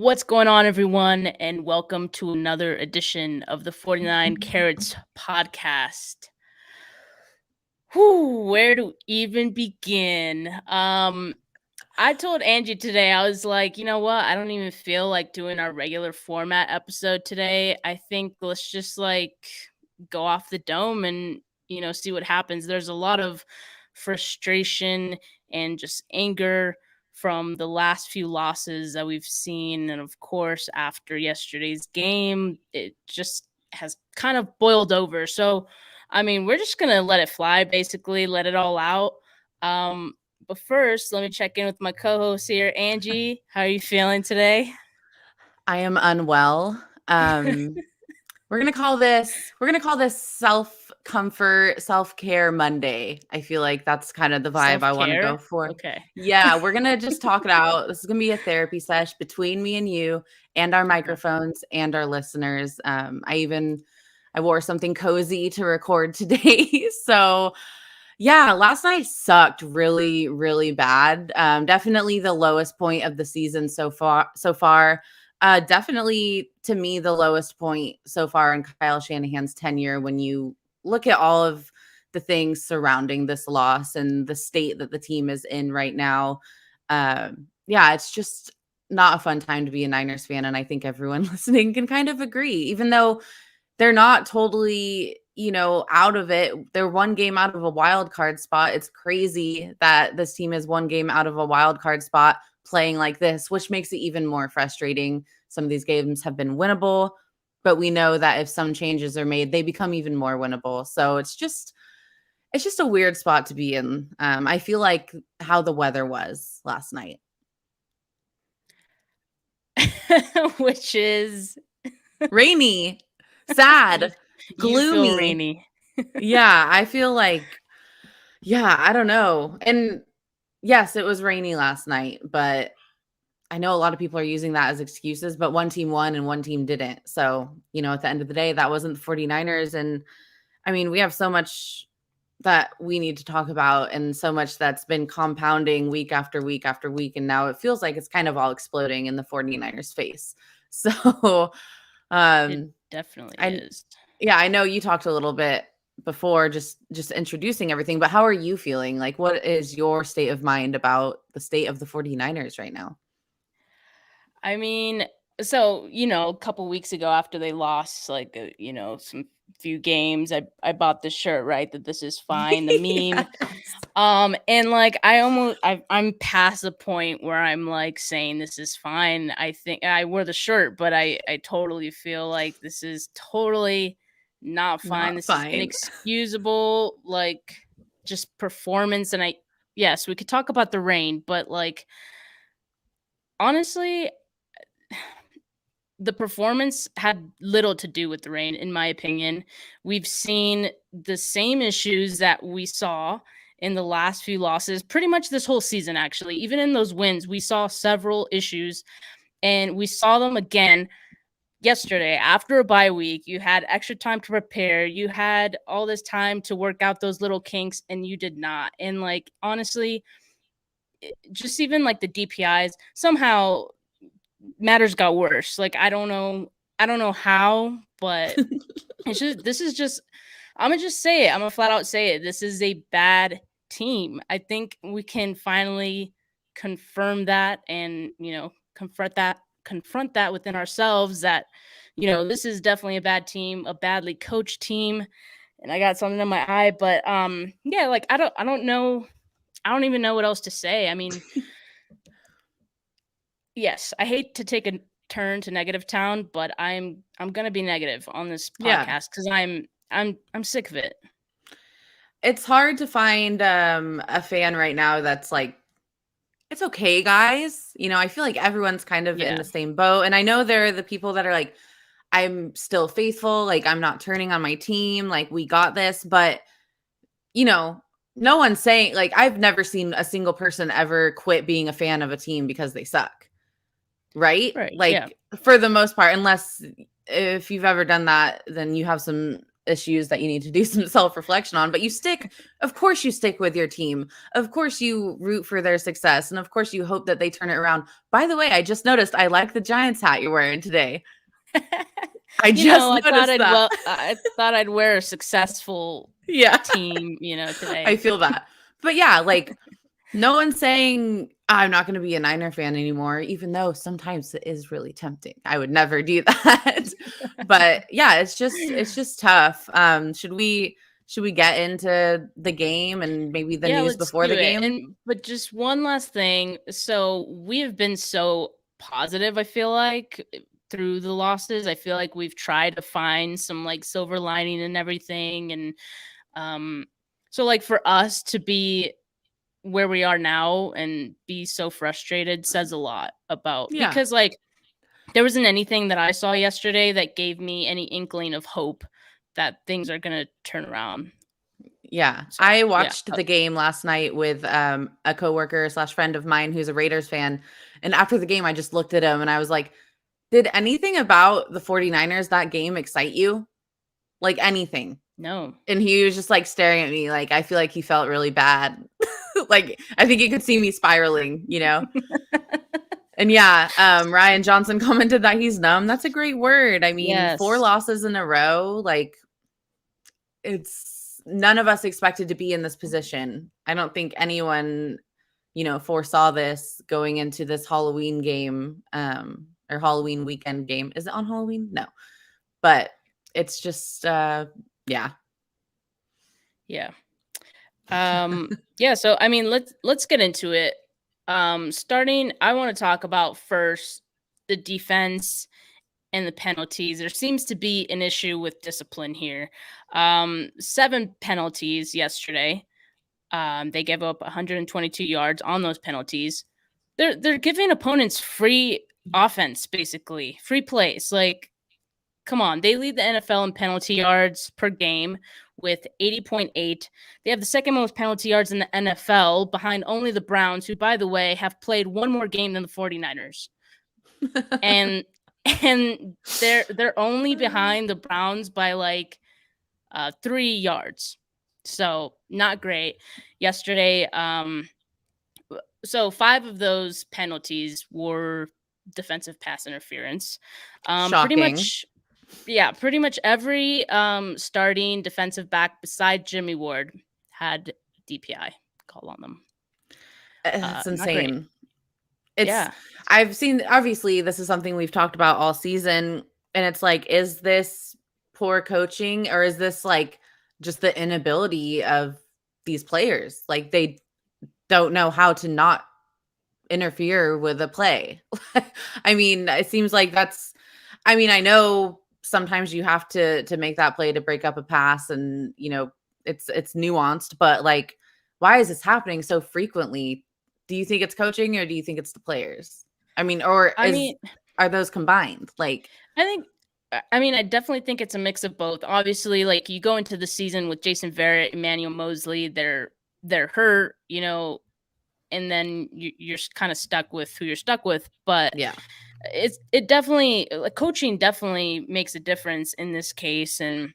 What's going on, everyone, and welcome to another edition of the 49 Carats podcast. Where to even begin? I told Angie today, I was like, you know what? I don't even feel like doing our regular format episode today. I think let's just go off the dome and, see what happens. There's a lot of frustration and just anger from the last few losses that we've seen. And of course, after yesterday's game, it just has kind of boiled over. So, we're just going to let it fly, basically, let it all out. But first, let me check in with my co-host here, Angie. How are you feeling today? I am unwell. We're gonna call this self-comfort, self-care Monday. I feel like that's kind of the vibe I want to go Self-care? for. Okay. Yeah, we're gonna just talk it out. This is gonna be a therapy sesh between me and you and our Okay. microphones and our listeners. I wore something cozy to record today. So yeah, last night sucked really, really bad. Definitely the lowest point of the season so far. Definitely to me the lowest point so far in Kyle Shanahan's tenure when you look at all of the things surrounding this loss and the state that the team is in right now. Yeah, it's just not a fun time to be a Niners fan, and I think everyone listening can kind of agree, even though they're not totally, out of it. They're one game out of a wild card spot. It's crazy that this team is one game out of a wild card spot playing like this, which makes it even more frustrating. Some of these games have been winnable, but we know that if some changes are made, they become even more winnable. So it's just a weird spot to be in. I feel like how the weather was last night. Which is Rainy, sad, you feel gloomy. rainy. Yeah, I feel like, yeah, I don't know. And yes, it was rainy last night, but I know a lot of people are using that as excuses, but one team won and one team didn't. So, at the end of the day, that wasn't the 49ers. And we have so much that we need to talk about and so much that's been compounding week after week after week. And now it feels like it's kind of all exploding in the 49ers face. So, It um, definitely I, is. yeah, I know you talked a little bit before just introducing everything, but how are you feeling? Like, what is your state of mind about the state of the 49ers right now? I mean, so, a couple weeks ago after they lost some few games, I bought this shirt, right? That this is fine, the meme. Yes. And I'm past the point where I'm like saying this is fine. I think I wore the shirt, but I totally feel like this is totally not fine. Not This is fine. inexcusable, like just performance. And yes, we could talk about the rain, but honestly, the performance had little to do with the rain, in my opinion. We've seen the same issues that we saw in the last few losses, pretty much this whole season, actually. Even in those wins, we saw several issues, and we saw them again yesterday after a bye week. You had extra time to prepare, you had all this time to work out those little kinks, and you did not. And, honestly, just even the DPIs, somehow matters got worse. I don't know how, but this is just I'm gonna just say it. I'm gonna flat out say it. This is a bad team. I think we can finally confirm that and, confront that within ourselves that, this is definitely a bad team, a badly coached team. And I got something in my eye, but yeah, I don't know. I don't even know what else to say. Yes, I hate to take a turn to negative town, but I'm gonna be negative on this Yeah. podcast because I'm sick of it. It's hard to find a fan right now that's like, it's okay, guys. I feel like everyone's kind of in Yeah, the same boat. And I know there are the people that are like, I'm still faithful, like I'm not turning on my team, like we got this, but you know, no one's saying, like, I've never seen a single person ever quit being a fan of a team because they suck. Right? right. Yeah, Like, for the most part, unless if you've ever done that, then you have some issues that you need to do some self-reflection on, but of course you stick with your team. Of course you root for their success. And of course you hope that they turn it around. By the way, I just noticed I like the Giants hat you're wearing today. I just noticed that. I thought I'd wear a successful team, today. I feel that. But yeah, like no one's saying I'm not going to be a Niner fan anymore, even though sometimes it is really tempting. I would never do that. But yeah, it's just tough. Should we get into the game and maybe the news before the game? But just one last thing. So we have been so positive, I feel like, through the losses. I feel like we've tried to find some like silver lining and everything. And so like for us to be where we are now and be so frustrated says a lot about because like there wasn't anything that I saw yesterday that gave me any inkling of hope that things are going to turn around. Yeah. So, I watched the game last night with a coworker / friend of mine who's a Raiders fan. And after the game, I just looked at him and I was like, did anything about the 49ers that game excite you? Like anything? No. And he was just like staring at me like I feel like he felt really bad. Like I think he could see me spiraling, And yeah, Ryan Johnson commented that he's numb. That's a great word. I mean, 4 losses in a row, like it's none of us expected to be in this position. I don't think anyone, foresaw this going into this Halloween game, or Halloween weekend game. Is it on Halloween? No. But it's just yeah. Yeah, so I mean, let's get into it. Starting, I want to talk about first the defense and the penalties. There seems to be an issue with discipline here. 7 penalties yesterday. They gave up 122 yards on those penalties. They're giving opponents free offense, basically free plays. Like, come on, they lead the NFL in penalty yards per game with 80.8. They have the second most penalty yards in the NFL behind only the Browns, who, by the way, have played one more game than the 49ers. and they're only behind the Browns by like 3 yards. So not great. Yesterday, so 5 of those penalties were defensive pass interference. Shocking. Pretty much every starting defensive back beside Jimmy Ward had DPI call on them. It's insane. I've seen, obviously, this is something we've talked about all season, and it's like, is this poor coaching or is this like just the inability of these players? Like they don't know how to not interfere with a play. I mean, it seems like I know sometimes you have to make that play to break up a pass and, it's nuanced, but like, why is this happening so frequently? Do you think it's coaching or do you think it's the players? I mean, are those combined? Like, I definitely think it's a mix of both. Obviously, like you go into the season with Jason Verrett, Emmanuel Mosley, they're hurt, and then you're kind of stuck with who you're stuck with. But yeah, it definitely, coaching definitely makes a difference in this case. And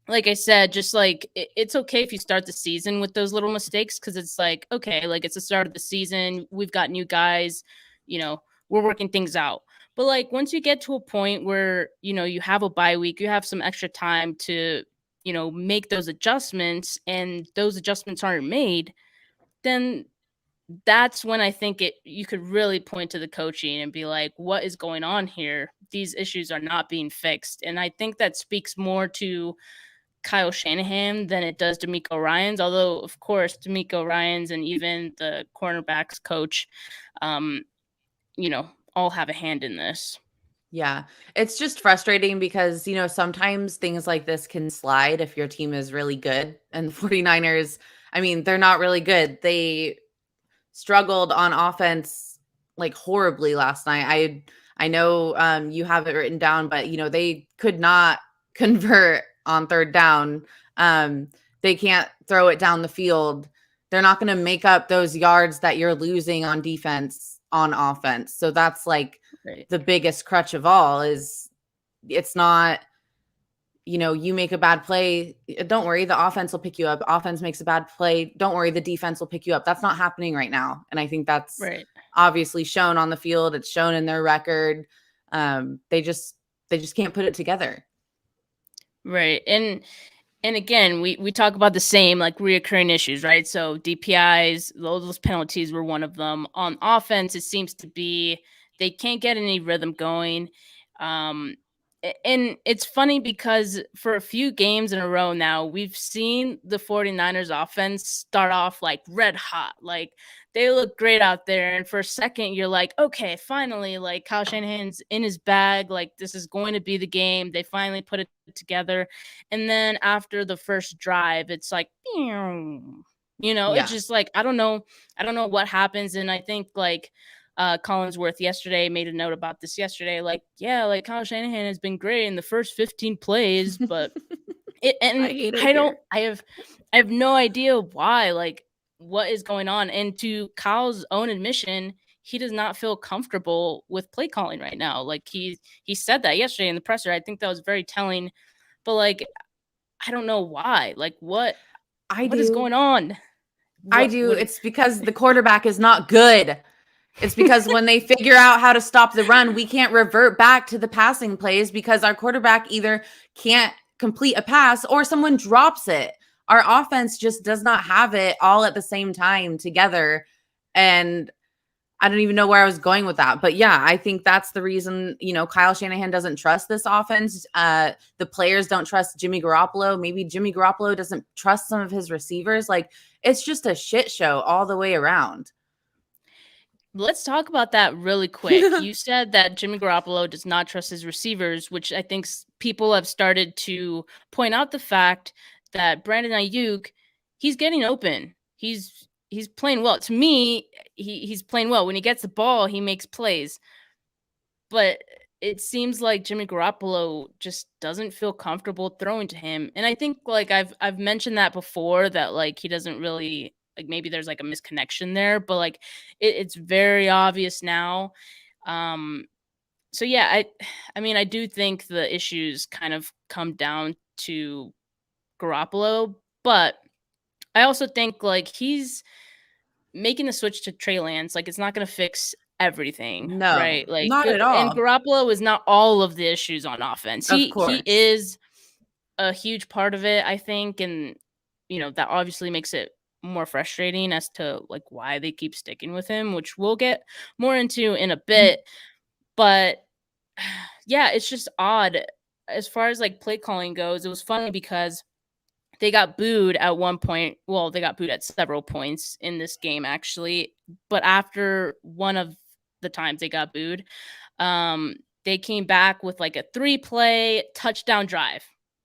like I said, just like it's okay if you start the season with those little mistakes, because it's like, okay, like it's the start of the season. We've got new guys, we're working things out. But like once you get to a point where, you have a bye week, you have some extra time to, make those adjustments, and those adjustments aren't made, then that's when I think you could really point to the coaching and be like, what is going on here? These issues are not being fixed. And I think that speaks more to Kyle Shanahan than it does DeMeco Ryans. Although, of course, DeMeco Ryans and even the cornerbacks coach, all have a hand in this. Yeah, it's just frustrating because, sometimes things like this can slide if your team is really good. And the 49ers, I mean, they're not really good. They struggled on offense like horribly last night. I know you have it written down, but they could not convert on third down. They can't throw it down the field. They're not going to make up those yards that you're losing on defense on offense. So that's like the biggest crutch of all is it's not, you make a bad play, don't worry, the offense will pick you up. Offense makes a bad play, don't worry, the defense will pick you up. That's not happening right now. And I think that's Right. obviously shown on the field. It's shown in their record. They just can't put it together. Right. And again, we talk about the same like reoccurring issues, right? So DPIs, those penalties were one of them. On offense, it seems to be they can't get any rhythm going. And it's funny because for a few games in a row now, we've seen the 49ers offense start off like red hot. Like they look great out there. And for a second, you're like, okay, finally, like Kyle Shanahan's in his bag. Like this is going to be the game. They finally put it together. And then after the first drive, it's like, it's Yeah. just like, I don't know what happens. And I think like, Collinsworth yesterday made a note about this yesterday. Like, yeah, like Kyle Shanahan has been great in the first 15 plays, but I hate it here. I have no idea why, like what is going on. And to Kyle's own admission, he does not feel comfortable with play calling right now. Like he said that yesterday in the presser. I think that was very telling. But like, I don't know why. Like what is going on? I do. It's because the quarterback is not good. It's because when they figure out how to stop the run, we can't revert back to the passing plays because our quarterback either can't complete a pass or someone drops it. Our offense just does not have it all at the same time together. And I don't even know where I was going with that. But yeah, I think that's the reason, Kyle Shanahan doesn't trust this offense. The players don't trust Jimmy Garoppolo. Maybe Jimmy Garoppolo doesn't trust some of his receivers. Like it's just a shit show all the way around. Let's talk about that really quick. You said that Jimmy Garoppolo does not trust his receivers, which I think people have started to point out the fact that Brandon Ayuk, he's getting open. He's playing well. To me, he's playing well. When he gets the ball, he makes plays. But it seems like Jimmy Garoppolo just doesn't feel comfortable throwing to him. And I think like I've mentioned that before, that like he doesn't really, like maybe there's like a misconnection there, but like it's very obvious now. So yeah, I mean I do think the issues kind of come down to Garoppolo, but I also think like he's making the switch to Trey Lance, like it's not going to fix everything, No, right? Like, not at and all. Garoppolo is not all of the issues on offense. Of He course. is a huge part of it, I think, and that obviously makes it more frustrating as to like why they keep sticking with him, which we'll get more into in a bit. But yeah, it's just odd as far as like play calling goes. It was funny because they got booed at one point. Well, they got booed at several points in this game, actually. But after one of the times they got booed, they came back with like a 3-play touchdown drive.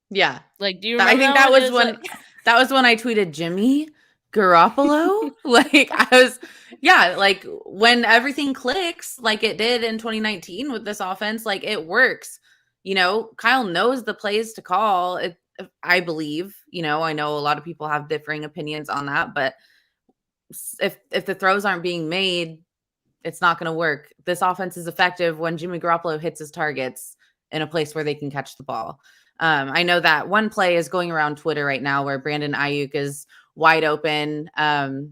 Yeah. Like, do you I remember think that that one? It was was when like that was when I tweeted Jimmy Garoppolo. Like I was, yeah, like when everything clicks like it did in 2019 with this offense, like it works. Kyle knows the plays to call. I believe, I know a lot of people have differing opinions on that, but if the throws aren't being made, it's not going to work. This offense is effective when Jimmy Garoppolo hits his targets in a place where they can catch the ball. I know that one play is going around Twitter right now where Brandon Ayuk is wide open.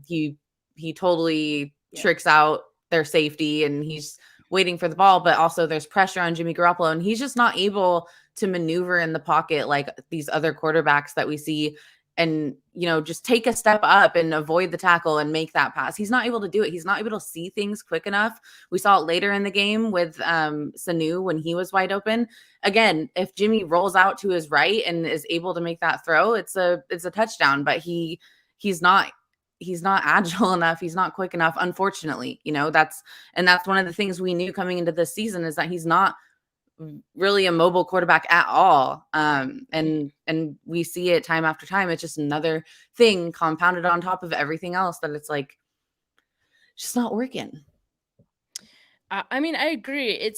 He totally tricks out their safety and he's waiting for the ball, but also there's pressure on Jimmy Garoppolo and he's just not able to maneuver in the pocket like these other quarterbacks that we see and just take a step up and avoid the tackle and make that pass. He's not able to do it. He's not able to see things quick enough. We saw it later in the game with Sanu when he was wide open. Again, if Jimmy rolls out to his right and is able to make that throw, it's a touchdown, but he's not agile enough. He's not quick enough, unfortunately. That's one of the things we knew coming into this season is that he's not really a mobile quarterback at all. And we see it time after time. It's just another thing compounded on top of everything else that it's like just not working. I mean, I agree.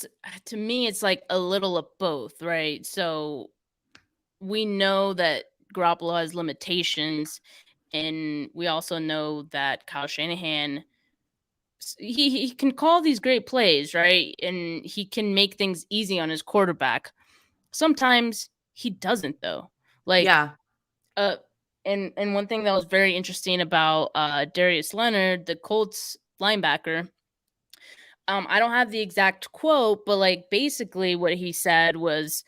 To me, it's like a little of both, right? So we know that Garoppolo has limitations, and we also know that Kyle Shanahan, he can call these great plays, right? And he can make things easy on his quarterback. Sometimes He doesn't though. Like, Yeah. uh, and one thing that was very interesting about Darius Leonard, the Colts linebacker. I don't have the exact quote, but like basically what he said was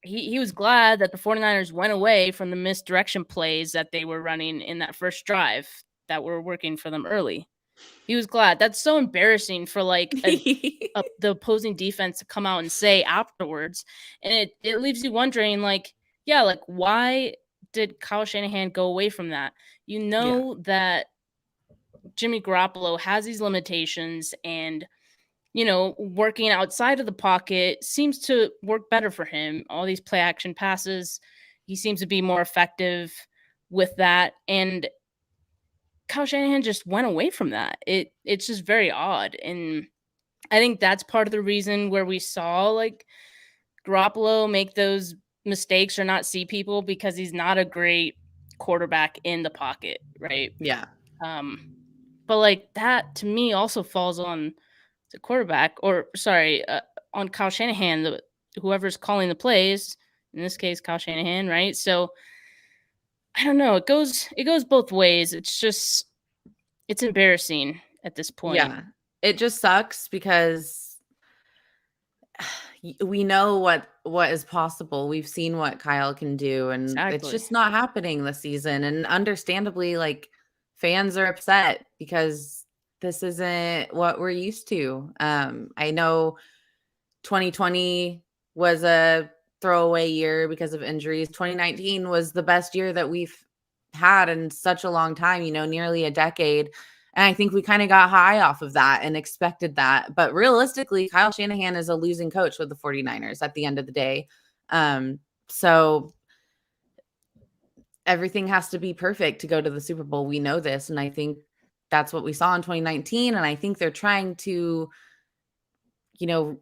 he was glad that the 49ers went away from the misdirection plays that they were running in that first drive that were working for them early. He was glad. That's so embarrassing for like the opposing defense to come out and say afterwards. And it leaves you wondering, like, yeah, like why did Kyle Shanahan go away from that? You Yeah. know that Jimmy Garoppolo has these limitations, and working outside of the pocket seems to work better for him. All these play action passes, he seems to be more effective with that. And Kyle Shanahan just went away from that. It's just very odd. And I think that's part of the reason where we saw like Garoppolo make those mistakes or not see people, because he's not a great quarterback in the pocket, right? Yeah. Um, but like that to me also falls on the quarterback, or sorry, on Kyle Shanahan, whoever's calling the plays. In this case, Kyle Shanahan, right? So I don't know. It goes both ways. It's embarrassing at this point. Yeah. It just sucks because we know what is possible. We've seen what Kyle can do, and it's Exactly. just not happening this season. And understandably, like fans are upset because this isn't what we're used to. I know 2020 was a throwaway year because of injuries. 2019 was the best year that we've had in such a long time, nearly a decade. And I think we kind of got high off of that and expected that. But realistically, Kyle Shanahan is a losing coach with the 49ers at the end of the day. So everything has to be perfect to go to the Super Bowl. We know this. And I think that's what we saw in 2019. And I think they're trying to, you know,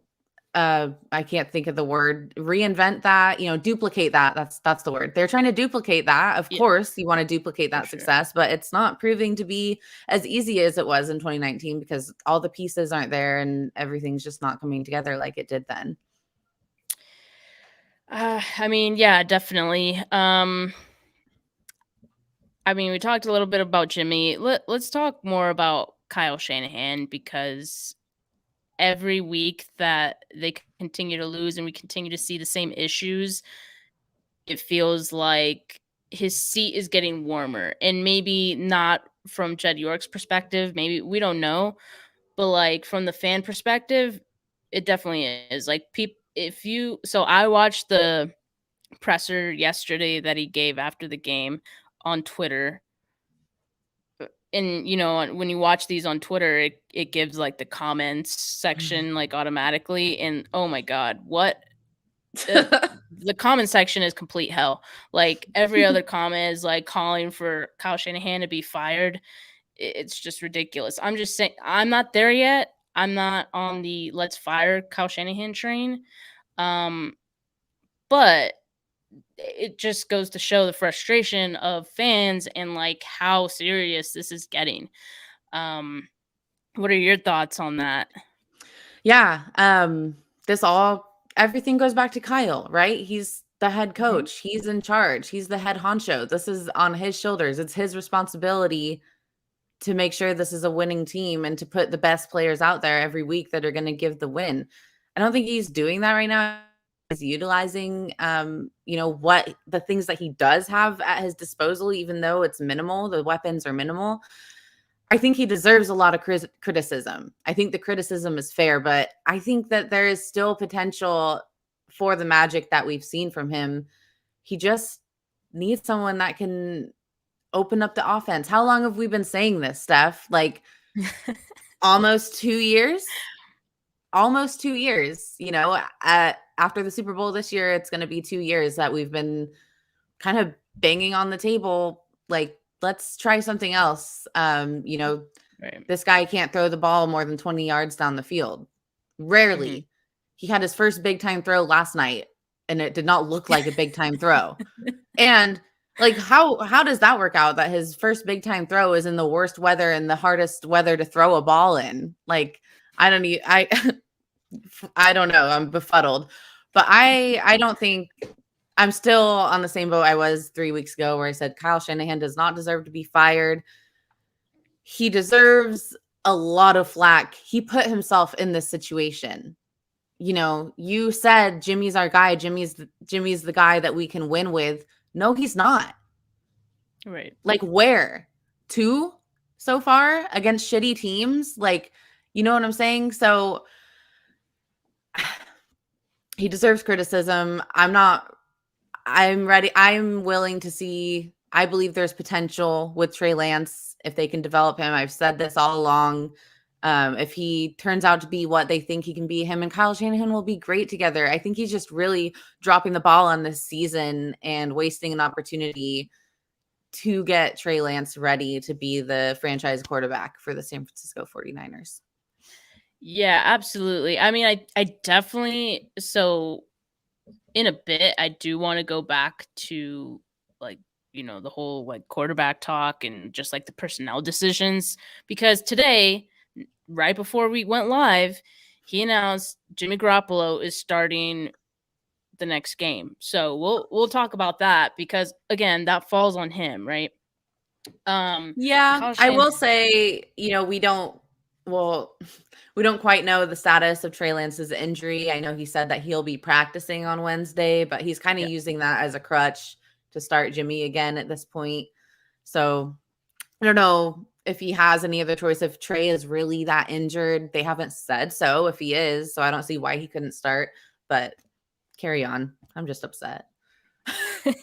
I can't think of the word, reinvent that, duplicate that. That's the word. They're trying to duplicate that. Of Yeah, course, you want to duplicate for that sure. success, but it's not proving to be as easy as it was in 2019 because all the pieces aren't there and everything's just not coming together like it did then. I mean, yeah, definitely. I mean, we talked a little bit about Jimmy. Let's talk more about Kyle Shanahan, because every week that they continue to lose and we continue to see the same issues, it feels like his seat is getting warmer. And maybe not from Jed York's perspective, maybe we don't know, but like from the fan perspective, it definitely is. Like so I watched the presser yesterday that he gave after the game on Twitter. And when you watch these on Twitter, it gives like the comments section like automatically, and oh my god, what uh, the comment section is complete hell. Like every other comment is like calling for Kyle Shanahan to be fired. It's just ridiculous. I'm just saying, I'm not there yet. I'm not on the let's fire Kyle Shanahan train. Um, but it just goes to show the frustration of fans and like how serious this is getting. Um, what are your thoughts on that? Yeah. Everything goes back to Kyle, right? He's the head Mhm. coach. He's in charge. He's the head honcho. This is on his shoulders. It's his responsibility to make sure this is a winning team and to put the best players out there every week that are going to give the win. I don't think he's doing that right now. He's utilizing, what the things that he does have at his disposal, even though it's minimal, the weapons are minimal. I think he deserves a lot of criticism. I think the criticism is fair, but I think that there is still potential for the magic that we've seen from him. He just needs someone that can open up the offense. How long have we been saying this, Steph? Like almost 2 years? Almost 2 years, after the Super Bowl this year, it's going to be 2 years that we've been kind of banging on the table like let's try something else. Right. This guy can't throw the ball more than 20 yards down the field. Mhm. Rarely. He had his first big time throw last night and it did not look like a big time throw. And like how does that work out that his first big time throw is in the worst weather and the hardest weather to throw a ball in? Like I don't need I I don't know. I'm befuddled. But I don't think I'm still on the same boat I was 3 weeks ago where I said Kyle Shanahan does not deserve to be fired. He deserves a lot of flack. He put himself in this situation. You know, you said Jimmy's our guy. Jimmy's the guy that we can win with. No, he's not. Right. Like where? 2 so far against shitty teams? Like, you know what I'm saying? So he deserves criticism. I'm ready. I'm willing to see. I believe there's potential with Trey Lance if they can develop him. I've said this all along. If he turns out to be what they think he can be, him and Kyle Shanahan will be great together. I think he's just really dropping the ball on this season and wasting an opportunity to get Trey Lance ready to be the franchise quarterback for the San Francisco 49ers. Yeah, absolutely. I mean, I definitely, so in a bit, I do want to go back to like, the whole like quarterback talk and just like the personnel decisions, because today, right before we went live, he announced Jimmy Garoppolo is starting the next game. So we'll talk about that because again, that falls on him, right? Yeah, Kyle I Shan- will say, we don't quite know the status of Trey Lance's injury. I know he said that he'll be practicing on Wednesday, but he's kind of yeah. using that as a crutch to start Jimmy again at this point. So I don't know if he has any other choice. If Trey is really that injured, they haven't said so if he is. So I don't see why he couldn't start, but carry on. I'm just upset. Well,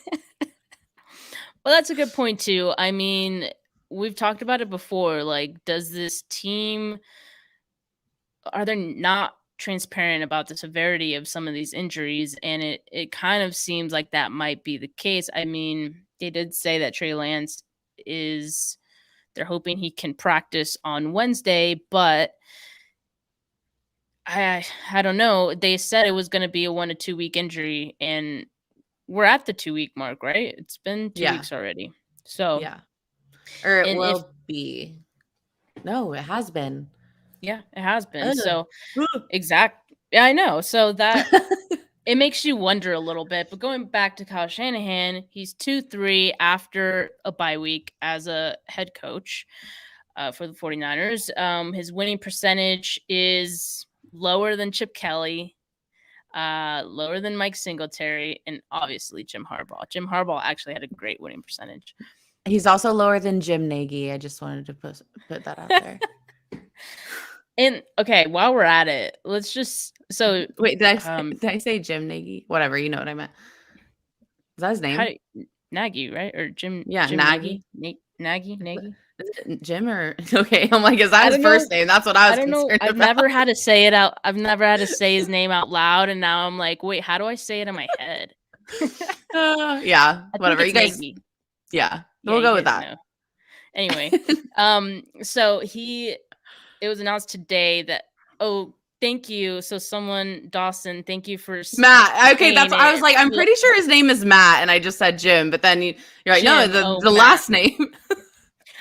that's a good point too. I mean, we've talked about it before. Like, does this team, are they not transparent about the severity of some of these injuries? And it kind of seems like that might be the case. I mean, they did say that Trey Lance is, they're hoping he can practice on Wednesday, but I don't know. They said it was going to be a 1 to 2 week injury, and we're at the 2 week mark, right? It's been 2 Yeah. weeks already. So, Yeah. Or it and if, will be. No, it has been. yeah, it has been. Ugh. So, yeah, I know. So that it makes you wonder a little bit. But going back to Kyle Shanahan, he's 2-3 after a bye week as a head coach for the 49ers. His winning percentage is lower than Chip Kelly, lower than Mike Singletary, and obviously Jim Harbaugh. Jim Harbaugh actually had a great winning percentage. He's also lower than Jim Nagy. I just wanted to put that out there. And okay, while we're at it, let's just Wait, did I say Jim Nagy? Whatever, you know what I meant. Is that his name? Nagy, right? Or Jim? Yeah, Jim Nagy. Nagy. Is it Jim or okay? I'm like, is that I his don't first know. name? That's what I was I don't know. concerned I've about. never had to say it out. I've never had to say his name out loud, and now I'm like, wait, how do I say it in my head? Yeah, I whatever. think You it's guys, Nagy. yeah, Yeah, we'll you go with guys that. know. Anyway, so it was announced today that, oh, thank you. So Dawson, thank you for Matt. Okay, saying I was it. like, I'm pretty sure his name is Matt, and I just said Jim, but then you're like, no, Jim. the Matt. last name.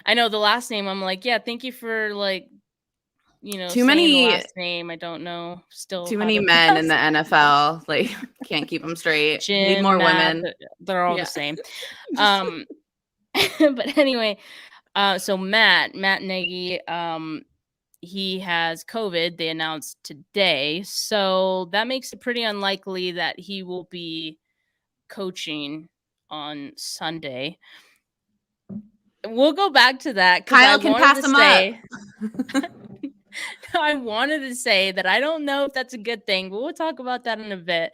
I know the last name. I'm like, yeah, thank you for Too saying many the last name. I don't know still too how many to men in pronounce the it. NFL. Like, can't keep them straight. Need Jim, more Matt, women. they're all Yeah. the same. But anyway, so Matt Nagy, he has COVID. They announced today, so that makes it pretty unlikely that he will be coaching on Sunday. We'll go back to that because Kyle can pass him up. I wanted to say that I don't know if that's a good thing, but we'll talk about that in a bit.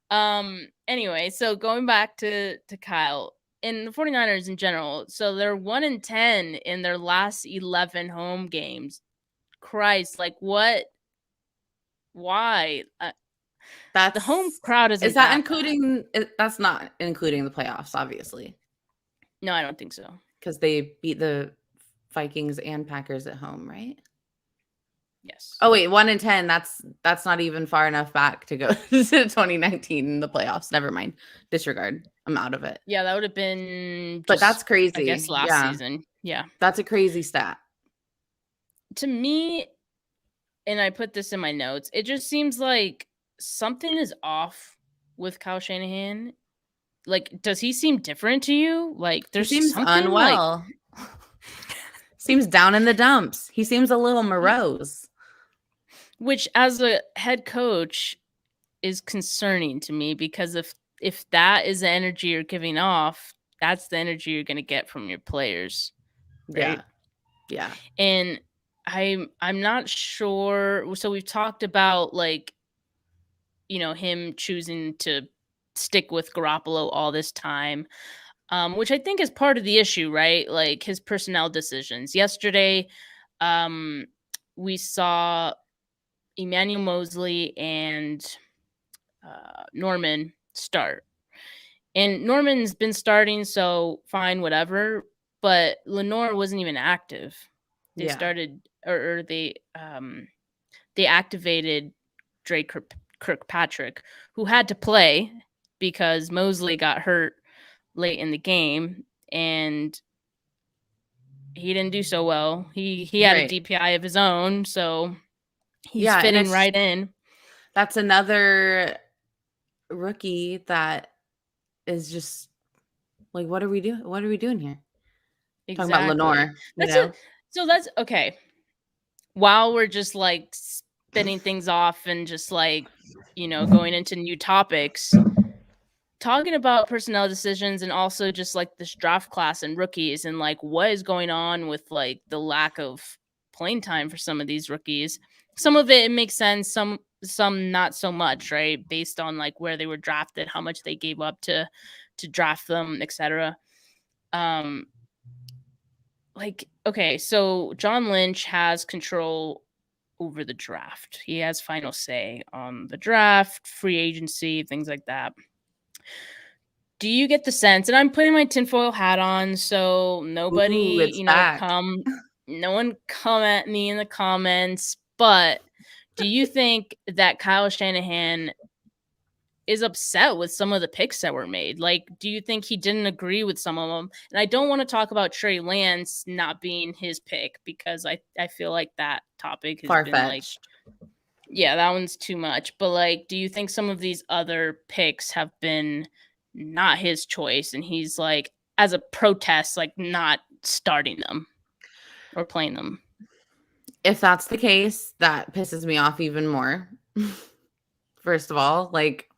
Anyway, so going back to Kyle and the 49ers in general. So they're 1-10 in their last 11 home games. Christ, like what? Why? The home crowd isn't is that that including? That's not including the playoffs, obviously, bad. No, I don't think so. because they beat the Vikings and Packers at home, right? Yes. Oh wait, 1-10. That's not even far enough back to go to 2019 in the playoffs. Never mind. Disregard. I'm out of it. Yeah, that would have been. But that's crazy. I guess last season. Yeah, that's a crazy stat. To me, and I put this in my notes, it just seems like something is off with Kyle Shanahan. like, does he seem different to you? Like, He there's seems something like unwell. Seems down in the dumps. He seems a little morose. which as a head coach is concerning to me, because if that is the energy you're giving off, that's the energy you're going to get from your players, right? Yeah. Yeah. And I'm not sure. So we've talked about, like, him choosing to stick with Garoppolo all this time, which I think is part of the issue, right? Like, his personnel decisions. Yesterday, um, we saw Emmanuel Mosley and Norman start. And Norman's been starting, so fine, whatever. But Lenore wasn't even active. They Yeah. started, or they activated Drake Kirkpatrick, who had to play because Mosley got hurt late in the game, and he didn't do so well. He had a Right. DPI of his own, so he's Yeah, and fitting right in. that's another rookie that is just like, what are we doing? What are we doing here? Talking about Exactly. Lenore, That's it. So that's okay. While we're just like spinning things off and just like, going into new topics, talking about personnel decisions and also just like this draft class and rookies and like what is going on with like the lack of playing time for some of these rookies. Some of it makes sense, some not so much, right? Based on like where they were drafted, how much they gave up to draft them, etc. Like, okay, so John Lynch has control over the draft. He has final say on the draft, free agency, things like that. Do you get the sense, and I'm putting my tinfoil hat on, so Ooh, nobody, it's back. no one come at me in the comments, but do you think that Kyle Shanahan is upset with some of the picks that were made? Like, do you think he didn't agree with some of them? And I don't want to talk about Trey Lance not being his pick, because I feel like that topic has been like, Far-fetched. yeah, that one's too much. But like, do you think some of these other picks have been not his choice, and he's like, as a protest, like not starting them or playing them? If that's the case, that pisses me off even more. First of all, like,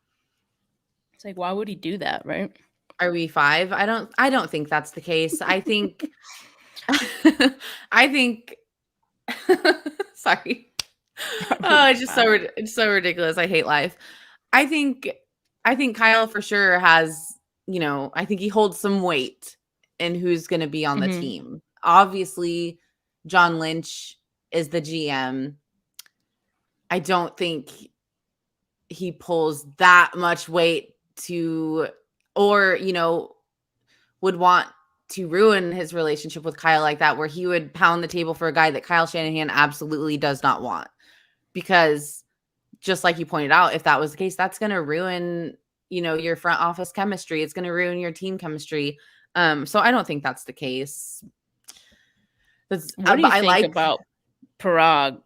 It's like, why would he do that, right? are we 5? I don't think that's the case. I think I think sorry. Oh, it's so ridiculous. I hate life. I think I think Kyle for sure has, I think he holds some weight in who's going to be on the Mm-hmm. team. Obviously, John Lynch is the GM. I don't think he pulls that much weight to, or, would want to ruin his relationship with Kyle like that, where he would pound the table for a guy that Kyle Shanahan absolutely does not want. Because just like you pointed out, if that was the case, that's going to ruin, your front office chemistry. It's going to ruin your team chemistry. So I don't think that's the case. What do you I think like about Parag?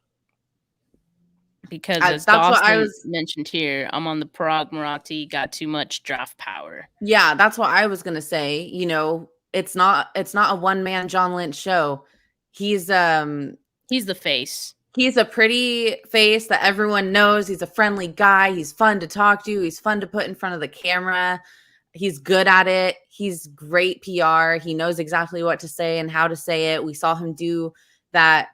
Because as that's what I Dawson was. mentioned here, I'm on the Parag Marathi, got too much draft power. Yeah, that's what I was going to say. It's not a one man John Lynch show. He's He's the face. He's a pretty face that everyone knows. He's a friendly guy. He's fun to talk to. He's fun to put in front of the camera. He's good at it. He's great PR. He knows exactly what to say and how to say it. We saw him do that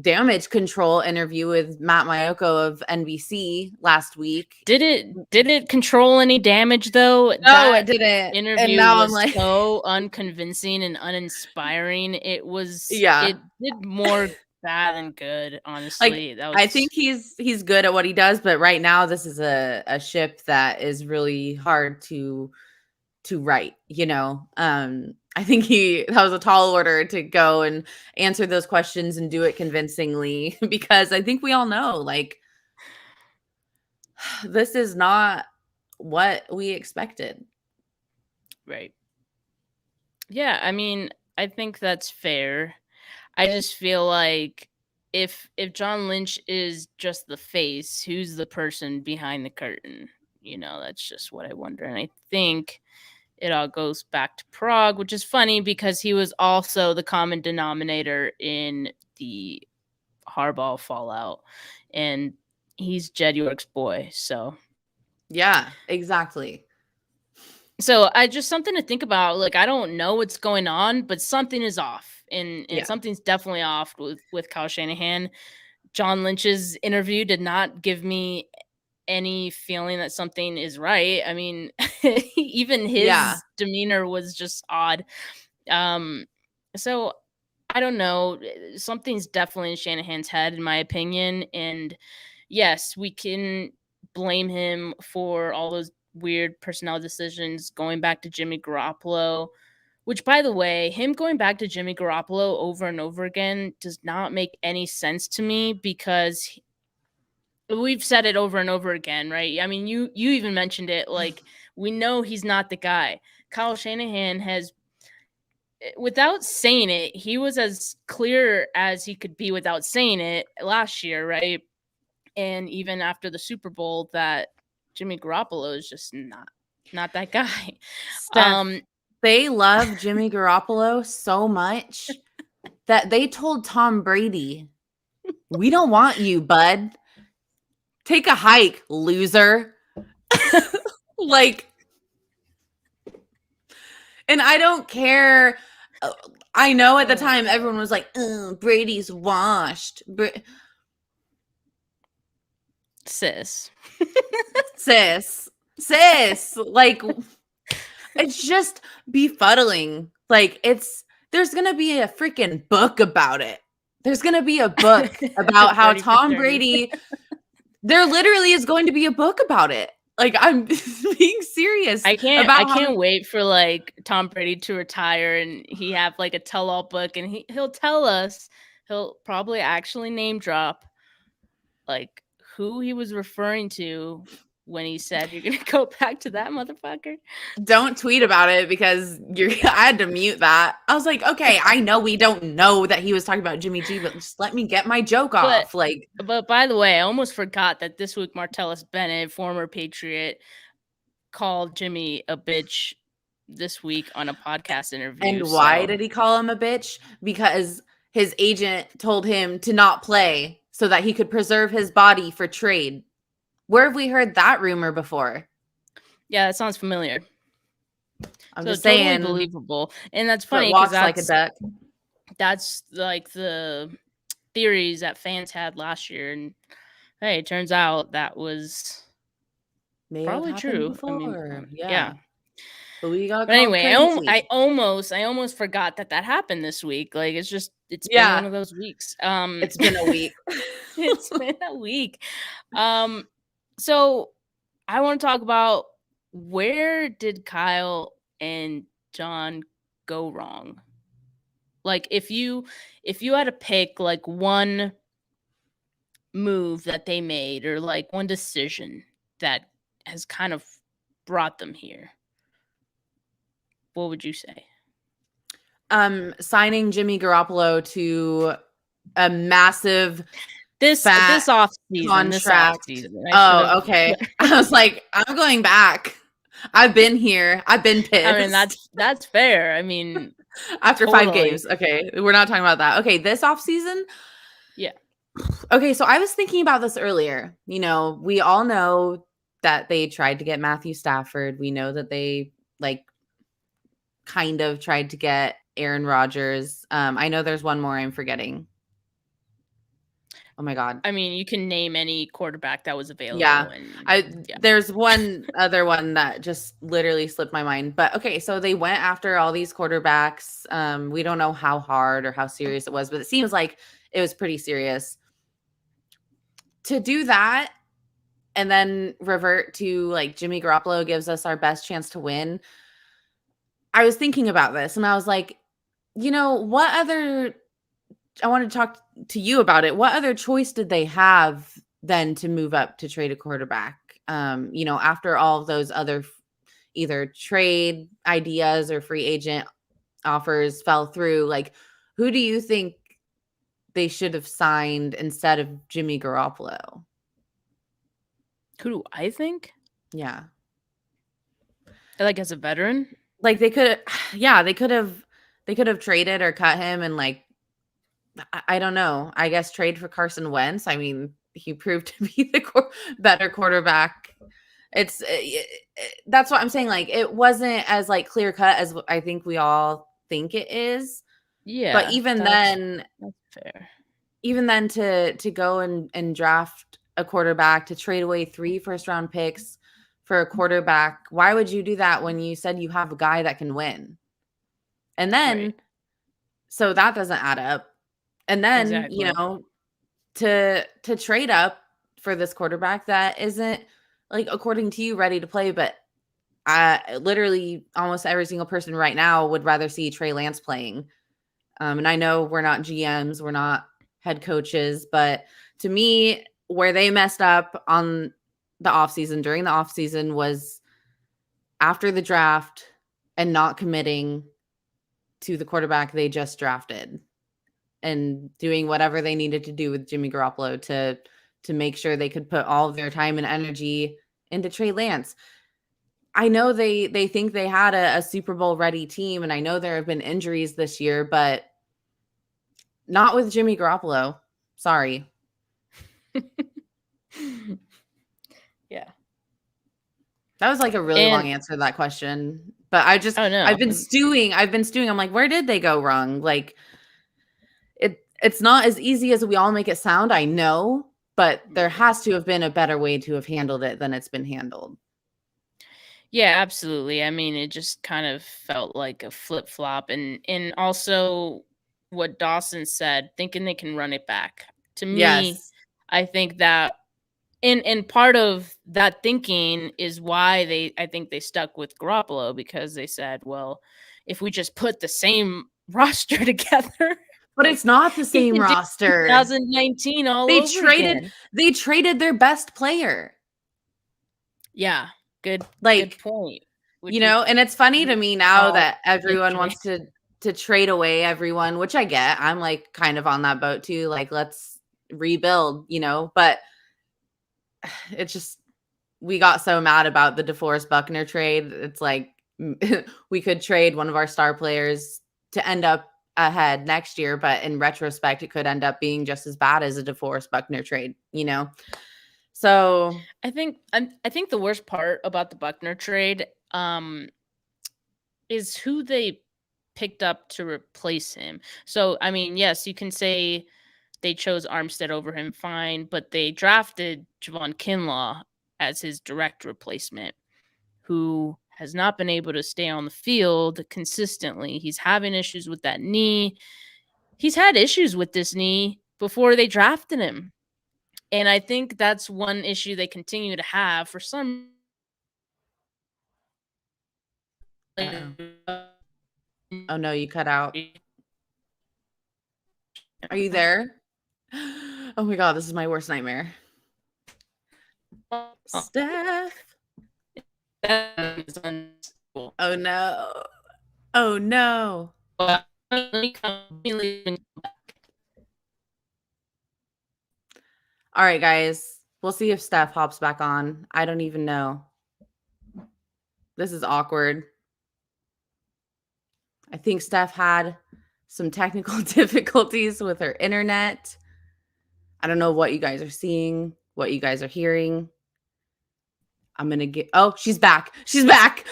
damage control interview with Matt Maiocco of NBC last week. Did it control any damage though? No, That it didn't. interview And now was I'm like, so unconvincing and uninspiring. It yeah. did more bad than good, Like, honestly. That I was think he's good at what he does, but right now this is a ship that is really hard to right. I think that was a tall order to go and answer those questions and do it convincingly, because I think we all know, like, this is not what we expected. right. Yeah, I mean, I think that's fair. I just feel like if John Lynch is just the face, who's the person behind the curtain? That's just what I wonder. And I think it all goes back to Prague, which is funny because he was also the common denominator in the Harbaugh fallout, and he's Jed York's boy. Yeah, exactly. So I just something to think about. Like, I don't know what's going on, but something is off, and Yeah. something's definitely off with Kyle Shanahan. John Lynch's interview did not give me any feeling that something is right. I mean, even his demeanor was just odd. So I don't know. Something's definitely in Shanahan's head, in my opinion. And yes, we can blame him for all those weird personnel decisions going back to Jimmy Garoppolo. Which, by the way, him going back to Jimmy Garoppolo over and over again does not make any sense to me, because we've said it over and over again, right? I mean, you even mentioned it. Like, we know he's not the guy. Kyle Shanahan has, without saying it, he was as clear as he could be without saying it last year, right? And even after the Super Bowl, that Jimmy Garoppolo is just not that guy. Steph, they love Jimmy Garoppolo so much that they told Tom Brady, "We don't want you, bud. Take a hike, loser." Like, and I don't care. I know at the time everyone was like, Brady's washed. Sis. Sis. Like, it's just befuddling. Like, there's going to be a freaking book about it. There's going to be a book about how Tom Brady, there literally is going to be a book about it. Like, I'm being serious. I can't wait for like Tom Brady to retire and he have like a tell-all book, and he'll tell us, he'll probably actually name drop like who he was referring to when he said you're gonna go back to that motherfucker. Don't tweet about it, because I had to mute that. I was like, okay, I know we don't know that he was talking about Jimmy G, but just let me get my joke off. Like, but by the way, I almost forgot that this week Martellus Bennett, former Patriot, called Jimmy a bitch this week on a podcast interview. And why did he call him a bitch? Because his agent told him to not play so that he could preserve his body for trade. Where have we heard that rumor before? Yeah, that sounds familiar. I'm just saying, totally believable. And that's funny because walks like a duck. That's like the theories that fans had last year, and hey, it turns out that was probably true. Before. I mean, yeah. But we got. But anyway, I almost forgot that happened this week. Like, it's been one of those weeks. It's been a week. It's been a week. So I want to talk about, where did Kyle and John go wrong? Like, if you had to pick like one move that they made, or like one decision that has kind of brought them here, what would you say? Signing Jimmy Garoppolo to a massive this off season contract. Oh, okay. I was like, I'm going back. I've been here. I've been pissed. I mean, that's fair. I mean, after 5 games. Okay, we're not talking about that. Okay, this off season. Yeah. Okay, so I was thinking about this earlier. You know, we all know that they tried to get Matthew Stafford. We know that they like kind of tried to get Aaron Rodgers. I know there's one more I'm forgetting. Oh my God. I mean, you can name any quarterback that was available. Yeah. There's one other one that just literally slipped my mind. But okay, so they went after all these quarterbacks. We don't know how hard or how serious it was, but it seems like it was pretty serious. To do that and then revert to like Jimmy Garoppolo gives us our best chance to win. I was thinking about this and I was like, you know, I wanted to talk to you about it. What other choice did they have then to move up to trade a quarterback? You know, after all of those other either trade ideas or free agent offers fell through, like, who do you think they should have signed instead of Jimmy Garoppolo? Who do I think? Yeah. Like, as a veteran? like they could yeah, they could have traded or cut him and like I don't know. I guess trade for Carson Wentz. I mean, he proved to be the better quarterback. That's what I'm saying. Like, it wasn't as like clear cut as I think we all think it is. But Yeah, that's fair. even then, to go and draft a quarterback, to trade away 3 first round picks for a quarterback, why would you do that when you said you have a guy that can win? And then, Right. so that doesn't add up. And then, Exactly. to trade up for this quarterback that isn't, like, according to you, ready to play, but literally almost every single person right now would rather see Trey Lance playing. And I know we're not GMs, we're not head coaches, but to me, where they messed up on the offseason, during the offseason, was after the draft and not committing to the quarterback they just drafted and doing whatever they needed to do with Jimmy Garoppolo to make sure they could put all of their time and energy into Trey Lance. I know they think they had a Super Bowl ready team, and I know there have been injuries this year, but not with Jimmy Garoppolo. Sorry. Yeah. That was like a really long And answer to that question. But oh I've no. been stewing. I'm like, where did they go wrong? Like it's not as easy as we all make it sound, I know, but there has to have been a better way to have handled it than it's been handled. Yeah, absolutely. I mean, it just kind of felt like a flip flop, and also what Dawson said, thinking they can run it back. To me, Yes. I think that, and part of that thinking is why I think they stuck with Garoppolo, because they said, well, if we just put the same roster together, But it's not the he same can do roster. 2019 all They over traded again. they traded their best player. Yeah, good Like, point. Which is and it's funny to me now all that everyone history. wants to trade away everyone, which I get. I'm like kind of on that boat too. Like, let's rebuild, but it's just we got so mad about the DeForest Buckner trade. It's like we could trade one of our star players to end up ahead next year, but in retrospect, it could end up being just as bad as a DeForest Buckner trade. So I think the worst part about the Buckner trade is who they picked up to replace him. So I mean, yes, you can say they chose Armstead over him, fine, but they drafted Javon Kinlaw as his direct replacement, who has not been able to stay on the field consistently. He's having issues with that knee. He's had issues with this knee before they drafted him. And I think that's one issue they continue to have for some. uh-oh. Oh no, you cut out. Are you there? Oh my god, this is my worst nightmare. Steph. Oh no. Oh no. All right, guys. We'll see if Steph hops back on. I don't even know. This is awkward. I think Steph had some technical difficulties with her internet. I don't know what you guys are seeing, what you guys are hearing. I'm going to get. Oh, she's back. She's back.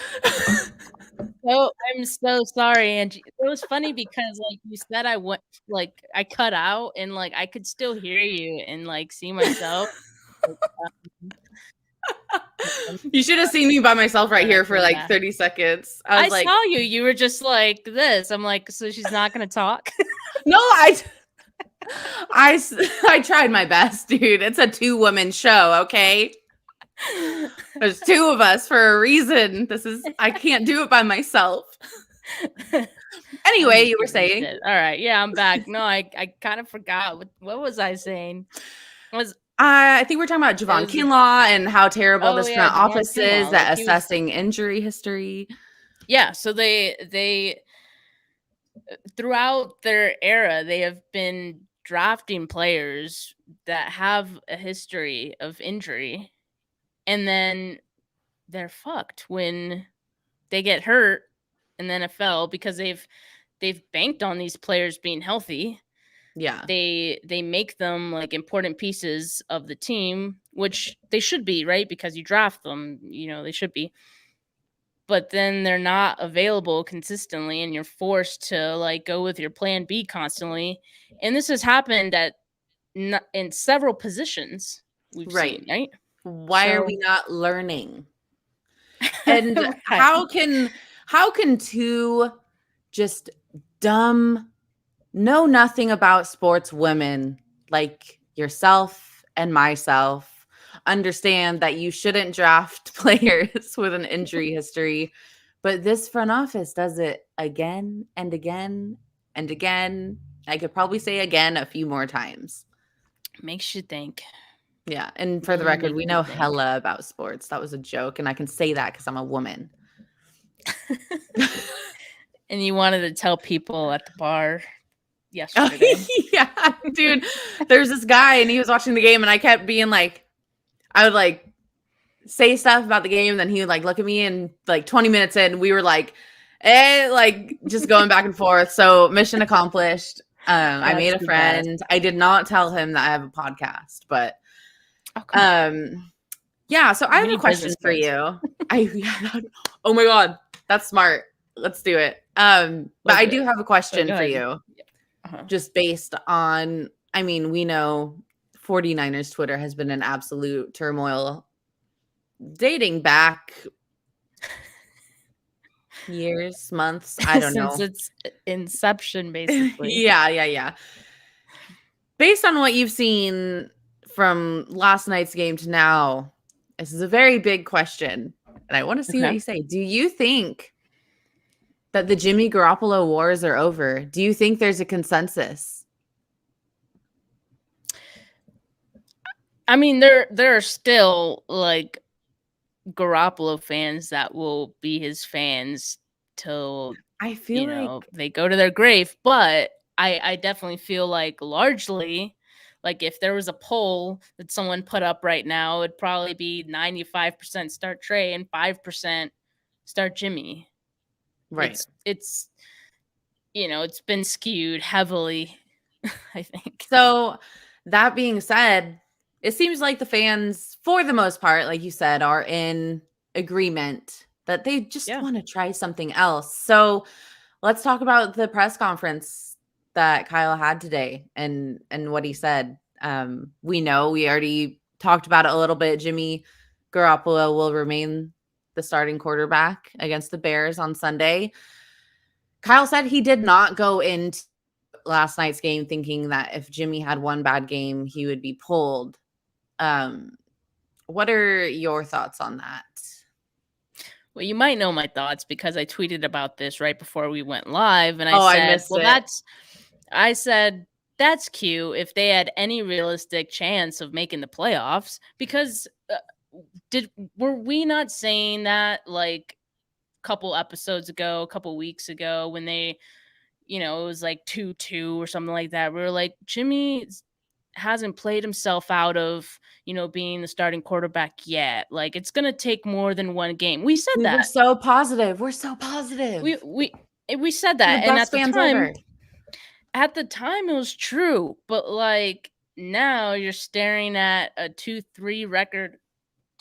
So I'm so sorry, Angie. It was funny because like you said, I cut out and like I could still hear you and like see myself. Like, You should have seen me by myself right here for automatically, like yeah. 30 seconds. I I was like, saw you. You were just like this. I'm like, so she's not gonna talk. no, I tried my best, dude. It's a 2-woman show, okay? There's 2 of us for a reason. I can't do it by myself. Anyway, I'm you were losing saying? shit. All right, yeah, I'm back. No, I kind of forgot what was I saying? Was I think we're talking about it Javon was Kinlaw and how terrible oh this yeah, front Javon office is Kinlaw. Like at he was assessing injury history. yeah. So they throughout their era, they have been drafting players that have a history of injury, and then they're fucked when they get hurt in the NFL because they've banked on these players being healthy. Yeah. They make them like important pieces of the team, which they should be, right? Because you draft them, they should be. But then they're not available consistently and you're forced to like go with your plan B constantly. And this has happened in several positions we've Right. seen, right? Why are we not learning? And Right. how can two just dumb, know nothing about sports women like yourself and myself understand that you shouldn't draft players with an injury history, but this front office does it again and again and again. I could probably say again a few more times. Makes you think. Yeah, and for the Really record, makes we you know think. hella about sports. That was a joke, and I can say that because I'm a woman. And you wanted to tell people at the bar Oh, yesterday. yeah, dude. There's this guy, and he was watching the game, and I kept being like, I would like say stuff about the game, then he would like look at me, and like 20 minutes in, we were like, like just going back and forth. So mission accomplished. I made a friend. I did not tell him that I have a podcast, but yeah. So I have a question for you. Oh my god, that's smart. Let's do it. But I do have a question for you. Just based on, I mean, we know 49ers Twitter has been an absolute turmoil dating back years, months, I don't know. Since its inception, basically. Yeah. Based on what you've seen from last night's game to now, this is a very big question, and I want to see what you say. Do you think that the Jimmy Garoppolo wars are over? Do you think there's a consensus? I mean, there are still like Garoppolo fans that will be his fans till I feel like they go to their grave, but I definitely feel like largely, like if there was a poll that someone put up right now, it'd probably be 95% start Trey and 5% start Jimmy. right. It's it's been skewed heavily, I think. So that being said, it seems like the fans, for the most part, like you said, are in agreement that they just want to try something else. So let's talk about the press conference that Kyle had today and what he said. We know, we already talked about it a little bit. Jimmy Garoppolo will remain the starting quarterback against the Bears on Sunday. Kyle said he did not go into last night's game thinking that if Jimmy had one bad game, he would be pulled. What are your thoughts on that? Well, you might know my thoughts because I tweeted about this right before we went live, and I said that's cute if they had any realistic chance of making the playoffs, because were we not saying that like a couple weeks ago when they it was like 2-2 or something like that. We were like, Jimmy hasn't played himself out of, being the starting quarterback yet. Like, it's going to take more than one game. We said that. We're so positive. We're so positive. We said that. And at the time it was true, but like now you're staring at a 2-3 record,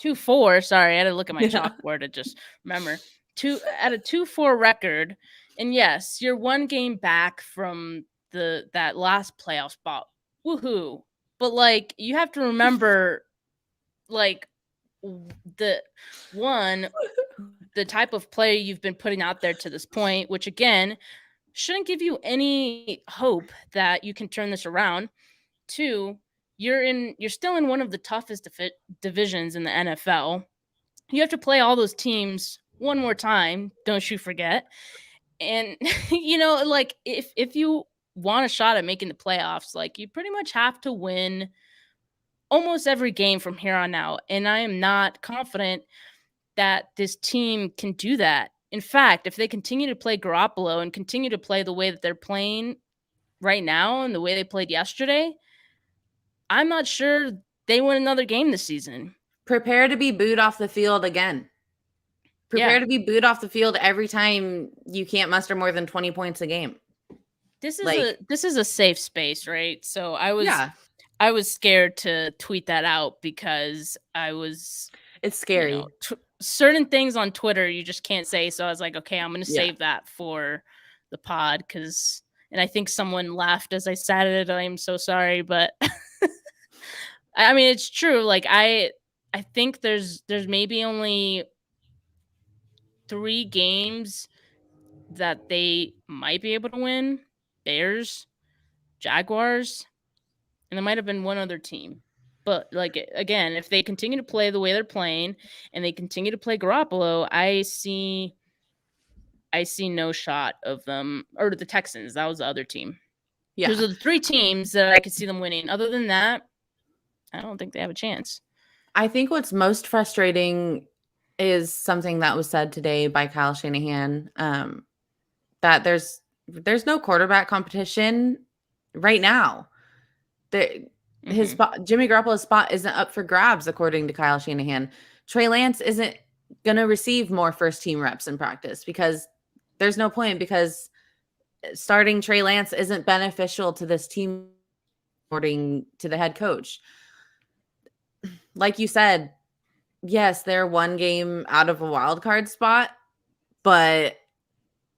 2-4. Sorry, I had to look at my chalkboard to just remember. At a 2-4 record. And yes, you're one game back from that last playoff spot. Woohoo. But like you have to remember like the type of play you've been putting out there to this point, which again shouldn't give you any hope that you can turn this around. 2, you're still in one of the toughest divisions in the NFL. You have to play all those teams one more time, don't you forget. And like if you want a shot at making the playoffs, like you pretty much have to win almost every game from here on out. And I am not confident that this team can do that. In fact, if they continue to play Garoppolo and continue to play the way that they're playing right now and the way they played yesterday, I'm not sure they win another game this season. Prepare to be booed off the field again. Prepare to be booed off the field every time you can't muster more than 20 points a game. This is a safe space, right? So I was scared to tweet that out because I was, it's scary. Certain things on Twitter you just can't say. So I was like, okay, I'm going to save that for the pod and I think someone laughed as I said it. I'm so sorry, but I mean, it's true. Like I think there's maybe only 3 games that they might be able to win. Bears, Jaguars, and there might have been one other team. But like again, if they continue to play the way they're playing and they continue to play Garoppolo, I see no shot of them, or the Texans. That was the other team. Yeah. Those are the 3 teams that I could see them winning. Other than that, I don't think they have a chance. I think what's most frustrating is something that was said today by Kyle Shanahan, that there's no quarterback competition right now. His spot, Jimmy Garoppolo's spot isn't up for grabs, according to Kyle Shanahan. Trey Lance isn't going to receive more first team reps in practice because there's no point, because starting Trey Lance isn't beneficial to this team, according to the head coach. Like you said, yes, they're 1 game out of a wild card spot, but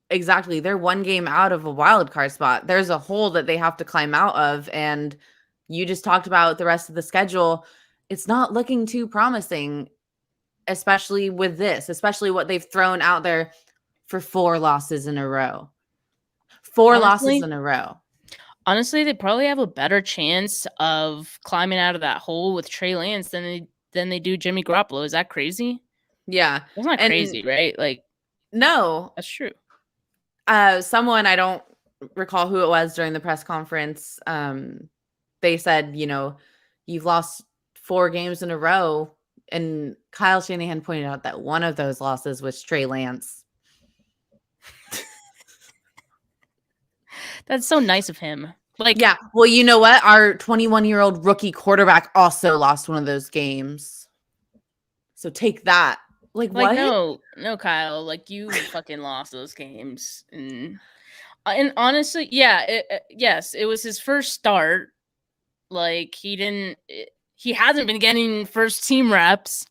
exactly, they're 1 game out of a wild card spot. There's a hole that they have to climb out of, and you just talked about the rest of the schedule. It's not looking too promising, especially with this, especially what they've thrown out there for 4 losses in a row. 4 losses in a row. Honestly, they probably have a better chance of climbing out of that hole with Trey Lance than they do Jimmy Garoppolo. Is that crazy? Yeah. That's not crazy, right? Like, no. That's true. Someone, I don't recall who it was during the press conference, they said, you've lost 4 games in a row. And Kyle Shanahan pointed out that one of those losses was Trey Lance. That's so nice of him. Like, yeah. Well, you know what? Our 21-year-old rookie quarterback also lost one of those games. So take that. Like what? No, Kyle. Like, you fucking lost those games. And honestly, yes, it was his first start. Like, he hasn't been getting first team reps.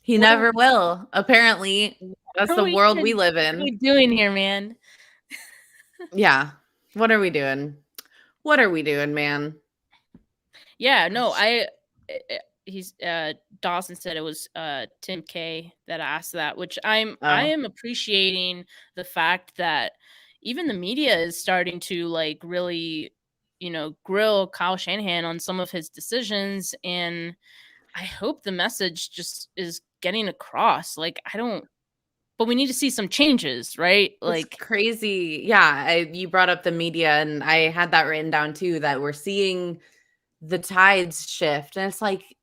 He never will. Apparently, that's the world we live in. What are we doing here, man? Yeah. What are we doing? What are we doing, man? Yeah, no, Dawson said it was Tim K that asked that, which I am appreciating the fact that even the media is starting to like really, grill Kyle Shanahan on some of his decisions, and I hope the message just is getting across. Like, but we need to see some changes, right? Like, it's crazy. Yeah, you brought up the media, and I had that written down too, that we're seeing the tides shift. And it's like,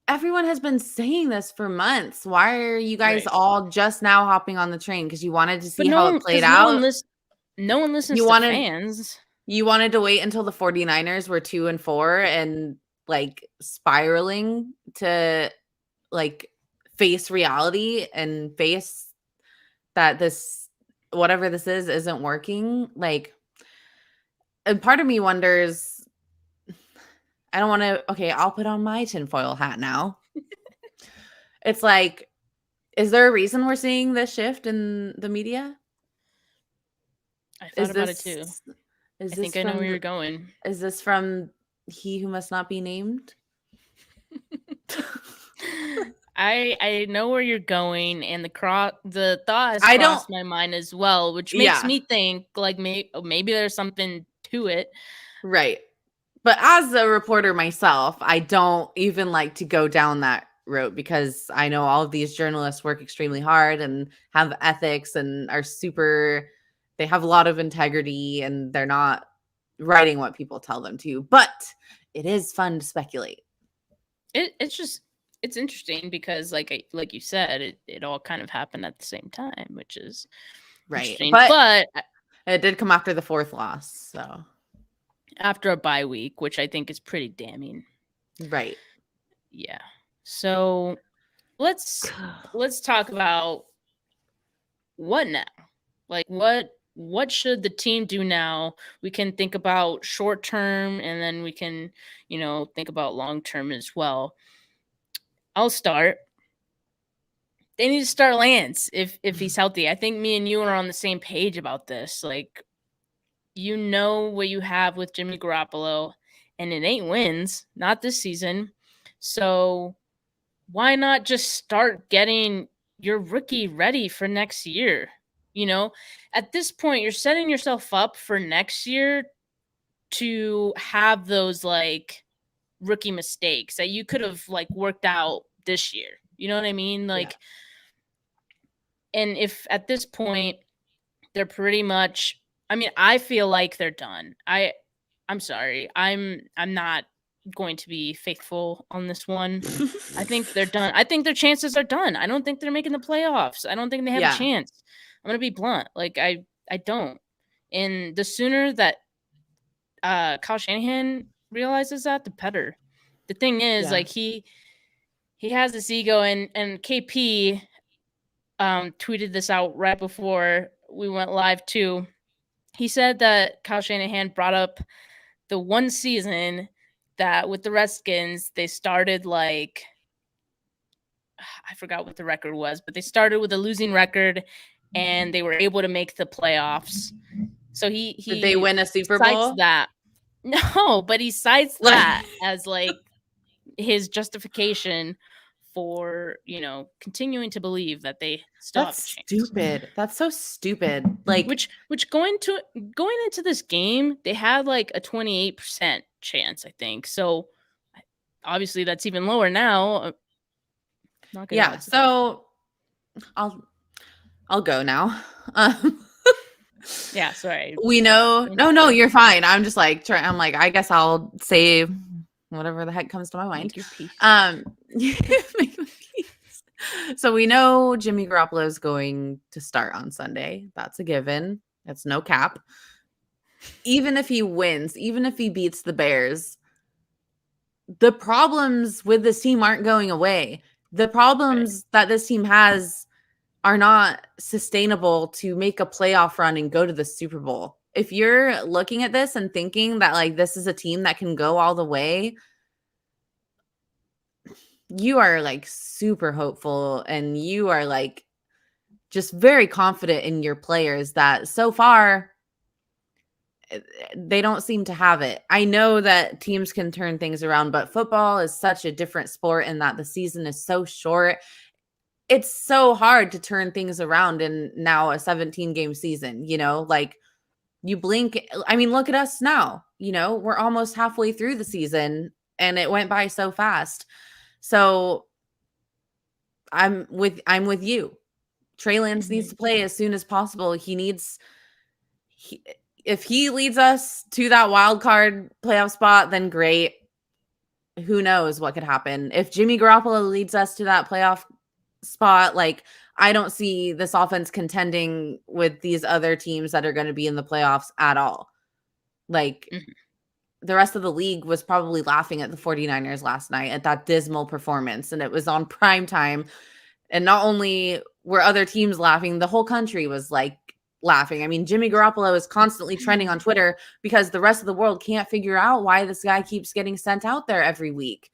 everyone has been saying this for months. Why are you guys all just now hopping on the train? Because you wanted to see how it played out. No one listens to fans. You wanted to wait until the 49ers were 2-4 and like spiraling to like face reality and face that this, whatever this is, isn't working. Like, and part of me wonders, I don't want to, okay, I'll put on my tinfoil hat now. It's like, is there a reason we're seeing this shift in the media? I thought about it too. I think I know where you're going. Is this from He Who Must Not Be Named? I know where you're going, and the thought has crossed my mind as well, which makes me think like maybe there's something to it. Right. But as a reporter myself, I don't even like to go down that road, because I know all of these journalists work extremely hard and have ethics and they have a lot of integrity, and they're not writing what people tell them to. But it is fun to speculate. It's interesting because like you said, it all kind of happened at the same time, which is right. But it did come after the 4th loss, so after a bye week, which I think is pretty damning. Right. Yeah. So let's talk about what now? Like what should the team do now? We can think about short term and then we can, think about long term as well. I'll start. They need to start Lance if he's healthy. I think me and you are on the same page about this. Like, you know what you have with Jimmy Garoppolo, and it ain't wins, not this season. So why not just start getting your rookie ready for next year? At this point, you're setting yourself up for next year to have those like rookie mistakes that you could have like worked out this year. You know what I mean? Like, and if at this point they're pretty much, I mean, I feel like they're done. I'm sorry. I'm not going to be faithful on this one. I think they're done. I think their chances are done. I don't think they're making the playoffs. I don't think they have a chance. I'm going to be blunt. Like I don't. And the sooner that Kyle Shanahan realizes that, the better. The thing is, like he has this ego, and KP tweeted this out right before we went live too. He said that Kyle Shanahan brought up the one season that with the Redskins, they started like, I forgot what the record was, but they started with a losing record and they were able to make the playoffs. So he did they win a Super Bowl? That. No, but he cites that as like his justification for, continuing to believe that they still have a chance. Stupid. That's so stupid. Like, which going into this game, they had like a 28% chance, I think. So obviously that's even lower now. Not good. Yeah. So I'll go now. Yeah, sorry. We know. No, you're fine. I'm just like I'm like, I guess I'll say whatever the heck comes to my mind. Make your peace. So we know Jimmy Garoppolo is going to start on Sunday. That's a given. That's no cap. Even if he wins, even if he beats the Bears, the problems with this team aren't going away. The problems that this team has are not sustainable to make a playoff run and go to the Super Bowl. If you're looking at this and thinking that like this is a team that can go all the way, you are like super hopeful and you are like just very confident in your players that so far they don't seem to have it. I know that teams can turn things around, but football is such a different sport in that the season is so short. It's so hard to turn things around in now a 17-game season, like you blink. I mean, look at us now, we're almost halfway through the season and it went by so fast. So I'm with you. Trey Lance needs to play as soon as possible. If he leads us to that wild card playoff spot, then great. Who knows what could happen? If Jimmy Garoppolo leads us to that playoff spot, like I don't see this offense contending with these other teams that are going to be in the playoffs at all. Like the rest of the league was probably laughing at the 49ers last night at that dismal performance, and it was on prime time. And not only were other teams laughing, the whole country was like laughing. I mean, Jimmy Garoppolo is constantly trending on Twitter because the rest of the world can't figure out why this guy keeps getting sent out there every week.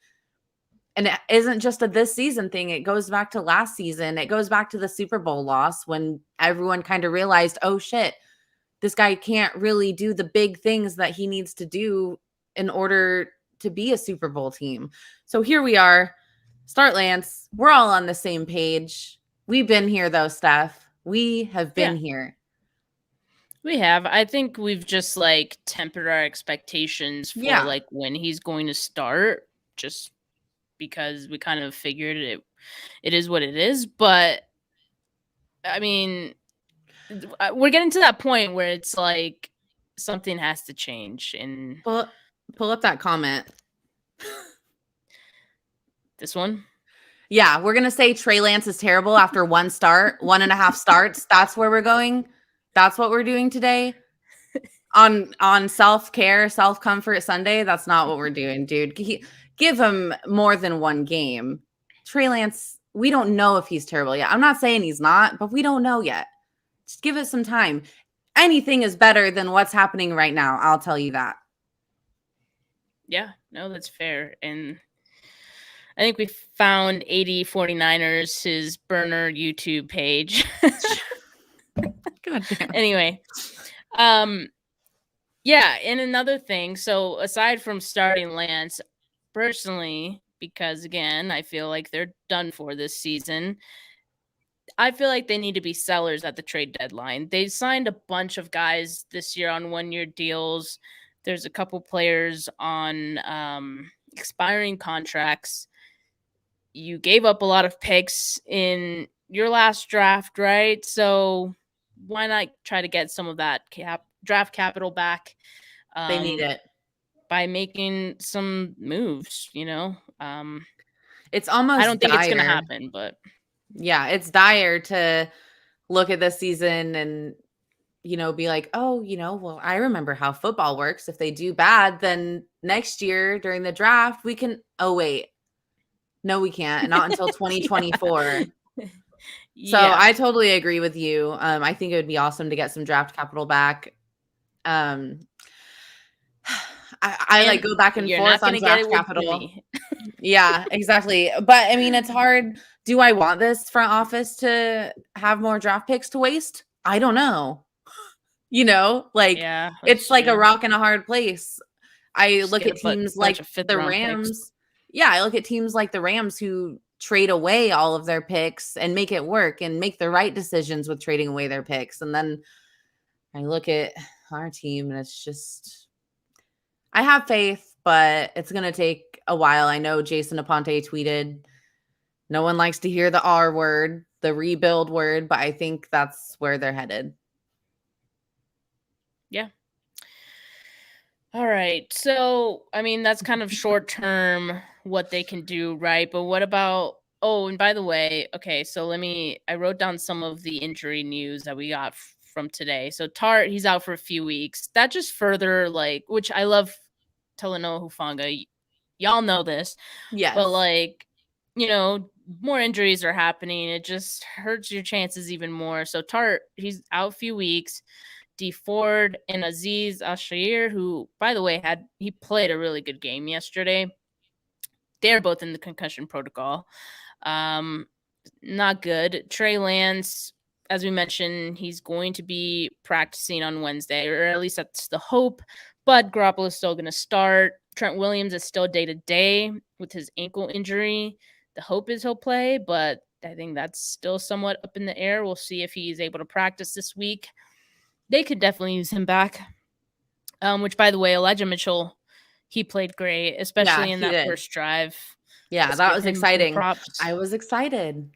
And it isn't just a this season thing. It goes back to last season. It goes back to the Super Bowl loss when everyone kind of realized, oh shit, this guy can't really do the big things that he needs to do in order to be a Super Bowl team. So here we are. Start Lance. We're all on the same page. We've been here though, Steph. We have been here. We have. I think we've just like tempered our expectations for like when he's going to start, just because we kind of figured it is what it is. But I mean, we're getting to that point where it's like something has to change. And pull up that comment. This one? Yeah, we're going to say Trey Lance is terrible after 1.5 starts. That's where we're going. That's what we're doing today. On self-care, self-comfort Sunday, that's not what we're doing, dude. Give him more than one game. Trey Lance, we don't know if he's terrible yet. I'm not saying he's not, but we don't know yet. Just give it some time. Anything is better than what's happening right now. I'll tell you that. Yeah, no, that's fair. And I think we found 8049ers, his burner YouTube page. God damn. Anyway, yeah, and another thing, so aside from starting Lance, personally, because again, I feel like they're done for this season, I feel like they need to be sellers at the trade deadline. They signed a bunch of guys this year on 1-year deals. There's a couple players on expiring contracts. You gave up a lot of picks in your last draft, right? So why not try to get some of that draft capital back? They need it by making some moves, It's I almost don't think it's going to dire. happen, but Yeah, it's dire to look at this season and, be like, oh, well, I remember how football works. If they do bad, then next year during the draft, we can, oh, wait, no, we can't. Not until 2024. So yeah. I totally agree with you. I think it would be awesome to get some draft capital back. I like go back and You're forth not on going to get draft it with capital. Jimmy. Yeah, exactly. But I mean, it's hard. Do I want this front office to have more draft picks to waste? I don't know. Yeah, It's that's like a true. rock in a hard place. I Just look get at a teams bunch like of fifth the round picks. Rams. Yeah, I look at teams like the Rams who trade away all of their picks and make it work and make the right decisions with trading away their picks. And then I look at our team and it's just, I have faith, but it's going to take a while. I know Jason Aponte tweeted, no one likes to hear the R word, the rebuild word, but I think that's where they're headed. Yeah. All right. So, I mean, that's kind of short term what they can do, right? But what about, oh, and by the way, okay, so I wrote down some of the injury news that we got from today. So, Tart, he's out for a few weeks. That just further, which I love Talanoa Hufanga. Y'all know this. Yes. But, more injuries are happening. It just hurts your chances even more. So, Tart, he's out a few weeks. D Ford and Aziz Ashir, who, by the way, he played a really good game yesterday. They're both in the concussion protocol. Not good. Trey Lance, as we mentioned, he's going to be practicing on Wednesday, or at least that's the hope. But Garoppolo is still going to start. Trent Williams is still day to day with his ankle injury. The hope is he'll play, but I think that's still somewhat up in the air. We'll see if he's able to practice this week. They could definitely use him back. Which, by the way, Elijah Mitchell, he played great, especially in that first drive. Yeah, Let's that give was him some exciting. props. I was excited.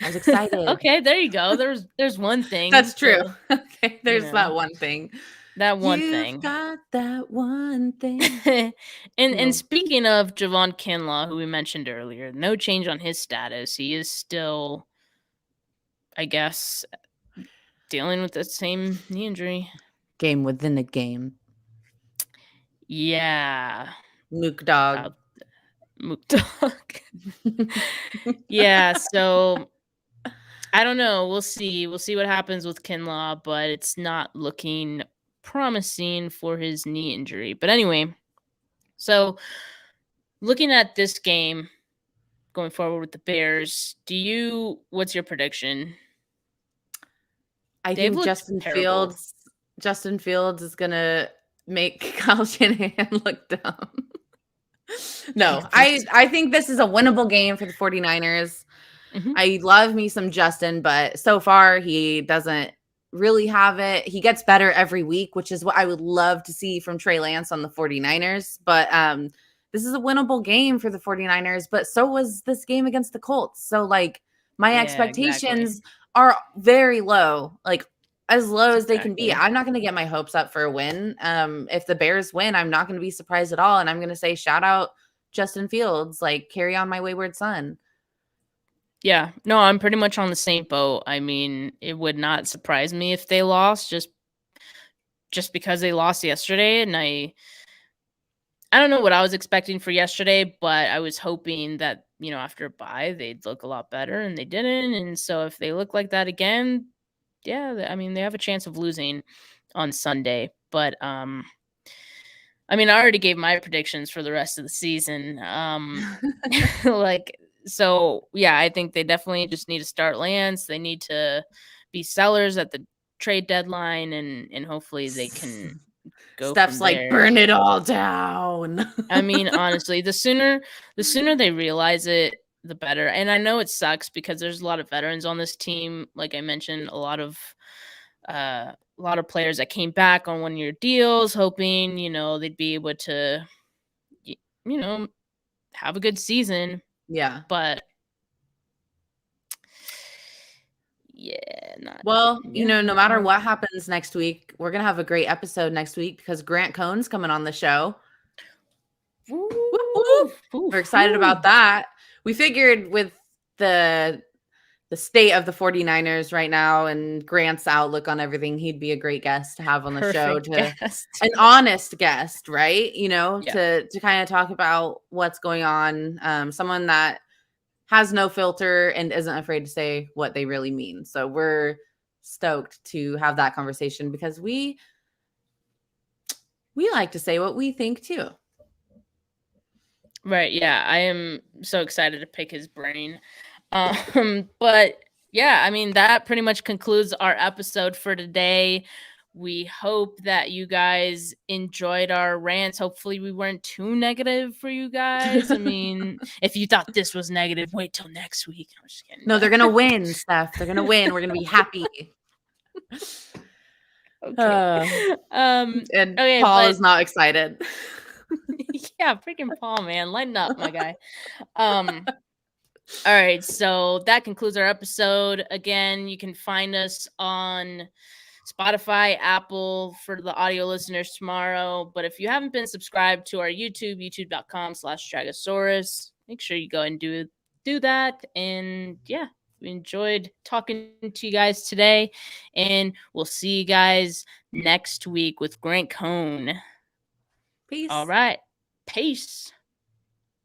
Okay, there you go. There's one thing. That's true. Okay, there's that one thing. That one You've thing. got that one thing. And speaking of Javon Kinlaw, who we mentioned earlier, no change on his status. He is still, I guess, dealing with the same knee injury. Game within a game. Yeah. Mook dog. Mook dog. Yeah, so I don't know. We'll see. We'll see what happens with Kinlaw, but it's not looking promising for his knee injury. But anyway, so looking at this game going forward with the Bears, what's your prediction? I think Justin Fields is going to make Kyle Shanahan look dumb. No, I think this is a winnable game for the 49ers. Mm-hmm. I love me some Justin, but so far he doesn't really have it. He gets better every week, which is what I would love to see from Trey Lance on the 49ers. But this is a winnable game for the 49ers, but so was this game against the Colts. So my expectations are very low, as low as they can be. I'm not going to get my hopes up for a win. If the Bears win, I'm not going to be surprised at all. And I'm going to say, shout out Justin Fields, carry on my wayward son. Yeah, no, I'm pretty much on the same boat. I mean, it would not surprise me if they lost just because they lost yesterday. And I don't know what I was expecting for yesterday, but I was hoping that, after a bye, they'd look a lot better, and they didn't. And so if they look like that again, yeah, I mean, they have a chance of losing on Sunday, but I mean, I already gave my predictions for the rest of the season. Like, so yeah, I think they definitely just need to start Lance. They need to be sellers at the trade deadline, and hopefully they can go Steph's from like, there. burn it all down. I mean, honestly, the sooner they realize it, the better. And I know it sucks because there's a lot of veterans on this team. Like I mentioned, a lot of players that came back on 1-year deals, hoping they'd be able to, you know, have a good season. Yeah. But yeah, not. Well, Yeah, no matter what happens next week, we're going to have a great episode next week because Grant Cohn's coming on the show. Whoop, whoop. We're excited about that. We figured with the state of the 49ers right now and Grant's outlook on everything, he'd be a great guest to have on the show, an honest guest, right? To kind of talk about what's going on. Someone that has no filter and isn't afraid to say what they really mean. So we're stoked to have that conversation because we like to say what we think too. Right. Yeah. I am so excited to pick his brain. But yeah, I mean, that pretty much concludes our episode for today. We hope that you guys enjoyed our rants. Hopefully we weren't too negative for you guys. I mean, if you thought this was negative, wait till next week. I'm just kidding. No, they're going to win, Steph. They're going to win. We're going to be happy. Okay. And okay, Paul is not excited. Yeah, freaking Paul, man. Lighten up, my guy. All right, so that concludes our episode. Again, you can find us on Spotify, Apple for the audio listeners tomorrow. But if you haven't been subscribed to our YouTube, youtube.com/Dragosaurus, make sure you go and do that. And yeah, we enjoyed talking to you guys today. And we'll see you guys next week with Grant Cohn. Peace. All right. Peace.